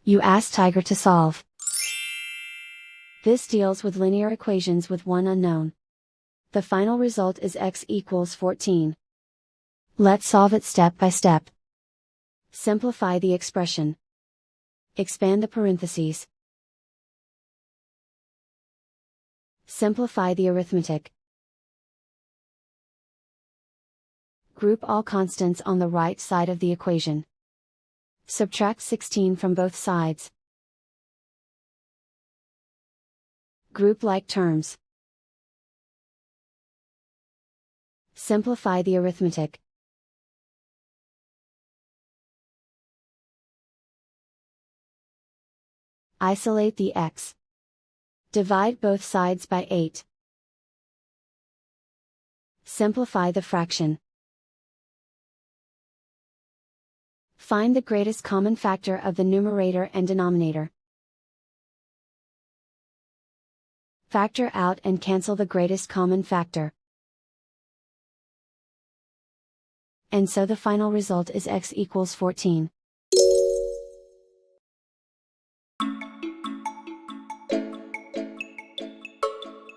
You ask Tiger to solve. This deals with linear equations with one unknown. The final result is x equals 14. Let's solve it step by step. Simplify the expression. Expand the parentheses. Simplify the arithmetic. Group all constants on the right side of the equation. Subtract 16 from both sides. Group like terms. Simplify the arithmetic. Isolate the x. Divide both sides by 8. Simplify the fraction. Find the greatest common factor of the numerator and denominator. Factor out and cancel the greatest common factor. And so the final result is x equals 14.